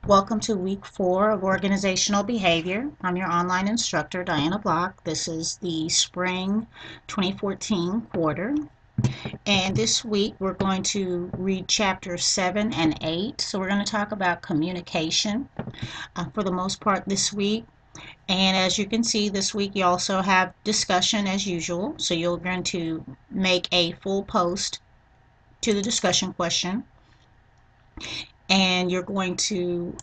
Welcome to week 4 of organizational behavior. I'm your online instructor, Diana Block. This is the spring 2014 quarter. And this week we're going to read chapters 7 and 8. So we're going to talk about communication for the most part this week. And as you can see, this week you also have discussion as usual. So you're going to make a full post to the discussion question. And you're going to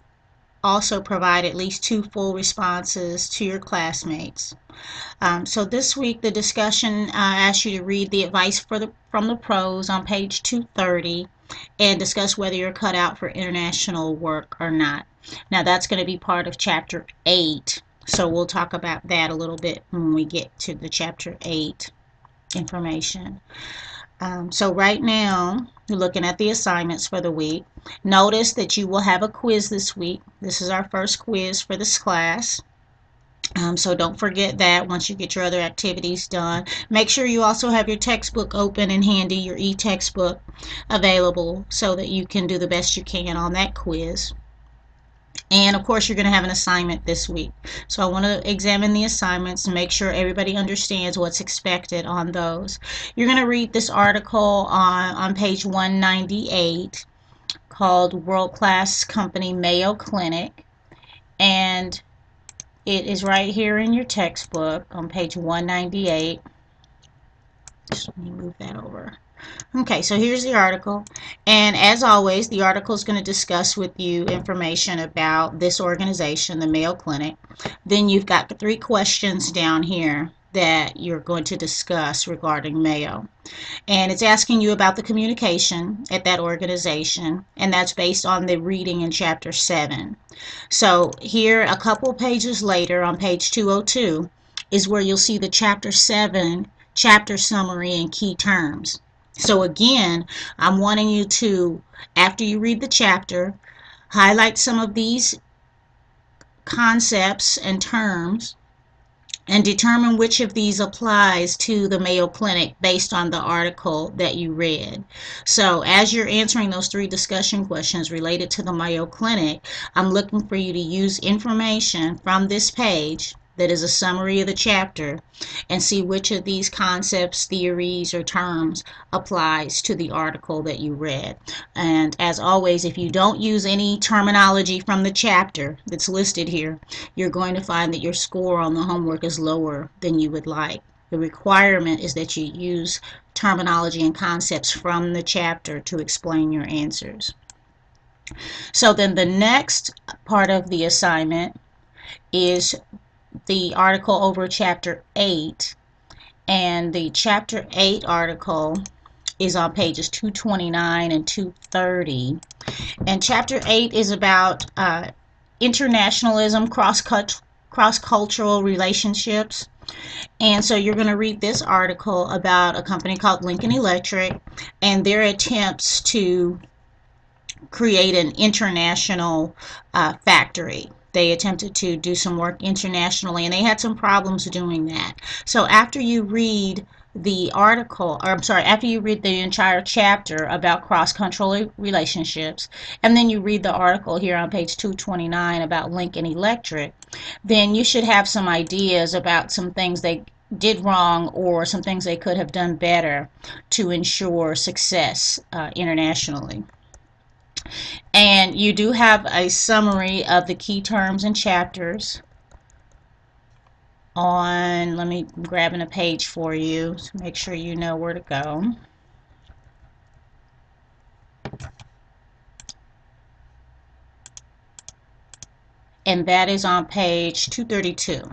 also provide at least 2 full responses to your classmates. So this week the discussion asks you to read the advice from the pros on page 230 and discuss whether you're cut out for international work or not. Now that's going to be part of chapter 8, so we'll talk about that a little bit when we get to the chapter 8 information. So right now, you're looking at the assignments for the week. Notice that you will have a quiz this week. This is our first quiz for this class. So don't forget that once you get your other activities done. Make sure you also have your textbook open and handy, your e-textbook available so that you can do the best you can on that quiz. And of course, you're going to have an assignment this week. So I want to examine the assignments and make sure everybody understands what's expected on those. You're going to read this article on page 198 called World Class Company Mayo Clinic. And it is right here in your textbook on page 198. Just let me move that over. Okay, so here's the article, and as always, the article is going to discuss with you information about this organization, the Mayo Clinic. Then you've got 3 questions down here that you're going to discuss regarding Mayo. And it's asking you about the communication at that organization, and that's based on the reading in chapter 7. So here, a couple pages later, on page 202, is where you'll see the chapter 7 chapter summary and key terms. So again, I'm wanting you to, after you read the chapter, highlight some of these concepts and terms and determine which of these applies to the Mayo Clinic based on the article that you read. So as you're answering those 3 discussion questions related to the Mayo Clinic, I'm looking for you to use information from this page that is a summary of the chapter and see which of these concepts, theories, or terms applies to the article that you read. And as always, if you don't use any terminology from the chapter that's listed here, you're going to find that your score on the homework is lower than you would like. The requirement is that you use terminology and concepts from the chapter to explain your answers. So then the next part of the assignment is the article over chapter 8, and the chapter 8 article is on pages 229 and 230, and chapter 8 is about internationalism, cross-cultural relationships. And so you're going to read this article about a company called Lincoln Electric and their attempts to create an international factory. They attempted to do some work internationally, and they had some problems doing that. So after you read the article, or I'm sorry, after you read the entire chapter about cross-cultural relationships, and then you read the article here on page 229 about Lincoln Electric, then you should have some ideas about some things they did wrong or some things they could have done better to ensure success internationally. And you do have a summary of the key terms and chapters on, let me grab a page for you to make sure you know where to go. And that is on page 232.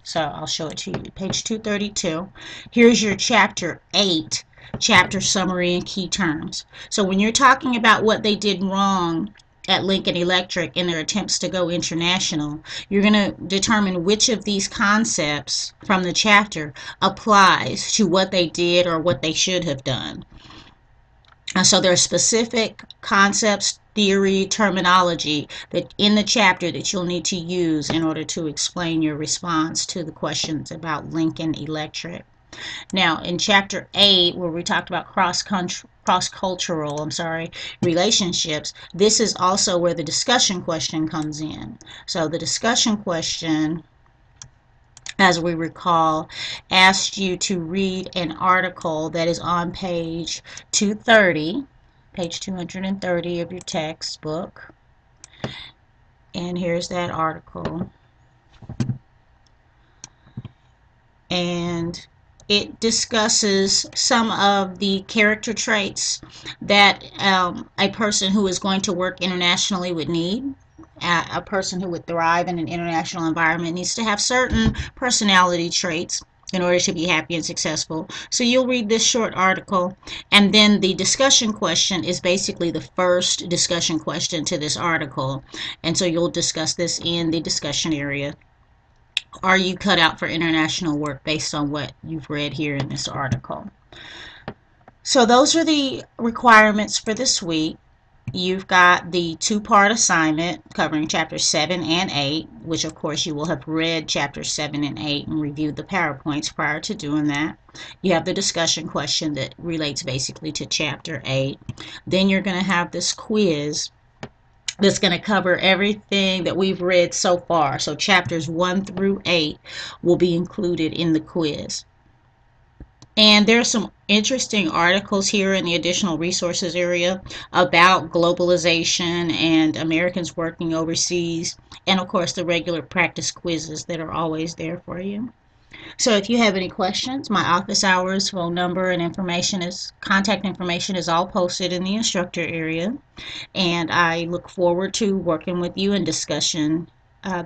So I'll show it to you. Page 232. Here's your chapter 8. Chapter summary and key terms. So when you're talking about what they did wrong at Lincoln Electric in their attempts to go international, you're going to determine which of these concepts from the chapter applies to what they did or what they should have done. So there are specific concepts, theory, terminology that in the chapter that you'll need to use in order to explain your response to the questions about Lincoln Electric. Now, in Chapter 8, where we talked about cross-cultural relationships, this is also where the discussion question comes in. So the discussion question, as we recall, asked you to read an article that is on page 230, page 230 of your textbook. And here's that article. And it discusses some of the character traits that a person who is going to work internationally would need. A person who would thrive in an international environment needs to have certain personality traits in order to be happy and successful. So you'll read this short article, and then the discussion question is basically the first discussion question to this article. And so you'll discuss this in the discussion area. Are you cut out for international work based on what you've read here in this article? So those are the requirements for this week. You've got the two-part assignment covering chapters 7 and 8, which of course you will have read chapters 7 and 8 and reviewed the PowerPoints prior to doing that. You have the discussion question that relates basically to chapter 8. Then you're going to have this quiz that's going to cover everything that we've read so far. So chapters 1 through 8 will be included in the quiz. And there's some interesting articles here in the additional resources area about globalization and Americans working overseas, and of course the regular practice quizzes that are always there for you. So if you have any questions, my office hours, phone number, and contact information is all posted in the instructor area. And I look forward to working with you in discussion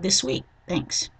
this week. Thanks.